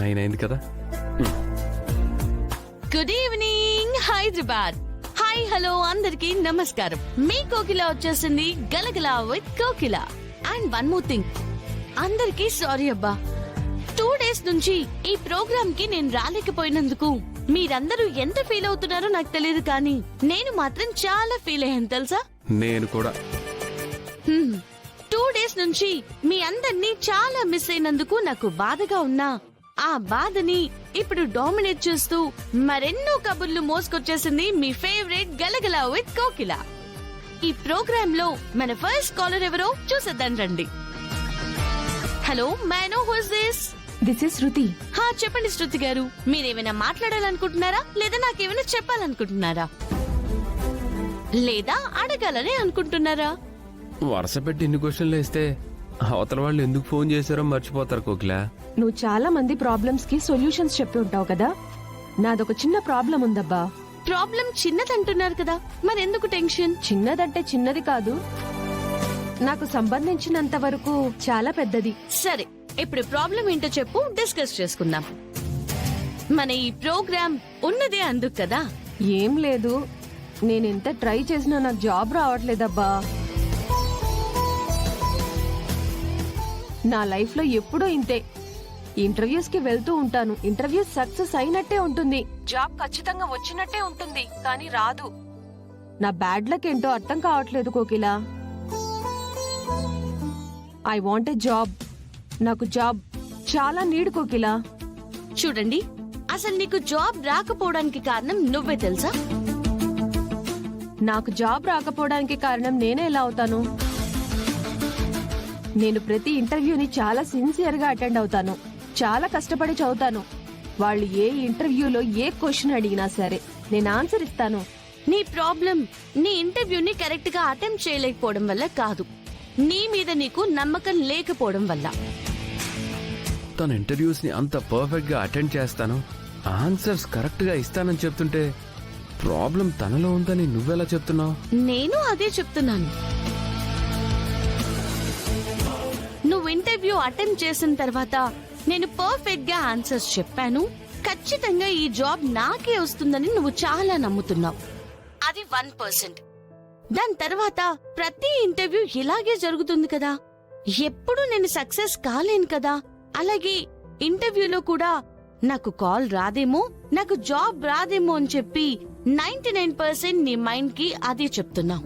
9 అయింది కదా. Good evening Hyderabad. Hi hello అందరికి నమస్కారం. మీ కోకిల వచ్చేసింది గలగల with Kokila. And one more thing, అందరికి సారీ అబ్బా. 2 days నుంచి ఈ ప్రోగ్రామ్ కి నేను రాలేకపోయినందుకు మీరందరూ ఎంత ఫీల్ అవుతున్నారో నాకు తెలియదు, కానీ నేను మాత్రం చాలా ఫీల్ అయ్యాను తెలుసా. నేను కూడా 2 days నుంచి మీ అందరినీ చాలా మిస్ అయినందుకు నాకు బాధగా ఉన్నా, ఆ బాధని ఇప్పుడు డామినేట్ చేస్తూ మరెన్నో కబుర్లు మోసుకొచ్చేసింది మీ ఫేవరెట్ గలగల విత్ కోకిల. ఈ ప్రోగ్రామ్ లో మన ఫస్ట్ కాలర్ ఎవరో చూసేద్దాం రండి. Hello, may know who is this? This is Shruti. చెప్పండి శృతి గారు, మీరేమైనా మాట్లాడాలనుకుంటున్నారా లేదా నాకేమైనా చెప్పాలనుకుంటున్నారా లేదా అడగాలని అనుకుంటున్నారా? వరుస పెట్టి ఇన్ని క్వశ్చన్లు వేస్తే అవతల వాళ్ళు ఎందుకు ఫోన్ చేశారో మర్చిపోతారు కోకిల. నువ్వు చాలా మంది ప్రాబ్లమ్స్ కి సొల్యూషన్స్ చెప్పి ఉంటావు కదా. నాదొక చిన్న ప్రాబ్లం ఉందబ్బా. ప్రాబ్లం చిన్నదంటున్నారు కదా, మరెందుకు టెన్షన్? చిన్నదంటే చిన్నది కాదు, నాకు సంబంధించినంత వరకు చాలా పెద్దది. సరే, ఇప్పుడు ప్రాబ్లం ఏంటో చెప్పు, డిస్కస్ చేసుకుందాం. మన ఈ ప్రోగ్రామ్ ఉన్నదే అందుకు కదా. ఏం లేదు, నేనెంత ట్రై చేసినా నాకు జాబ్ రావట్లేదబ్బా. నా లైఫ్ లో ఎప్పుడూ ఇంతే. ఇంటర్వ్యూస్ కి వెళ్తూ ఉంటాను, ఇంటర్వ్యూస్ సక్సెస్ అయినట్టే ఉంటుంది, జాబ్ ఖచ్చితంగా వచ్చినట్టే ఉంటుంది, కానీ రాదు. నా బ్యాడ్ లక్ ఏంటో అర్థం కావట్లేదు కోకిల. I want a job. నాకు జాబ్ చాలా నీడ్ కోకిల. చూడండి, అసలు నీకు జాబ్ రాకపోవడానికి కారణం నువ్వే తెలుసా? నాకు జాబ్ రాకపోవడానికి కారణం నేనే ఎలా అవుతాను? నేను ప్రతి ఇంటర్వ్యూని చాలా సిన్సియర్ గా అటెండ్ అవుతాను, చాలా కష్టపడి చదువుతాను. వాళ్ళు ఏ ఇంటర్వ్యూలో ఏ క్వశ్చన్ అడిగినా సరే నేను ఆన్సర్ ఇస్తాను. నీ ప్రాబ్లం నీ ఇంటర్వ్యూని కరెక్ట్ గా అటెంప్ట్ చేయలేకపోవడం వల్ల కాదు, నీ మీద నీకు నమ్మకం లేకపోవడం వల్ల. తన ఇంటర్వ్యూస్ ని అంత పర్ఫెక్ట్ గా అటెండ్ చేస్తాను, ఆన్సర్స్ కరెక్ట్ గా ఇస్తానని చెప్తుంటే ప్రాబ్లం తనలో ఉందని నువ్వెలా చెప్తున్నావు? నేను అదే చెప్తున్నాను. నువ్వు ఇంటర్వ్యూ అటెండ్ చేసిన తర్వాత నేను పర్ఫెక్ట్ గా ఆన్సర్స్ చెప్పాను, ఖచ్చితంగా ఈ జాబ్ నాకే వస్తుందని నువ్వు చాలా నమ్ముతున్నావు. అది 1%. దాని తర్వాత ప్రతి ఇంటర్వ్యూ ఇలాగే జరుగుతుంది కదా. ఎప్పుడు నేను సక్సెస్ కాలేను కదా. అలాగే ఇంటర్వ్యూలో కూడా నాకు కాల్ రాదేమో, నాకు జాబ్ రాదేమో అని చెప్పి 99% నీ మైండ్ కి అదే చెప్తున్నావు.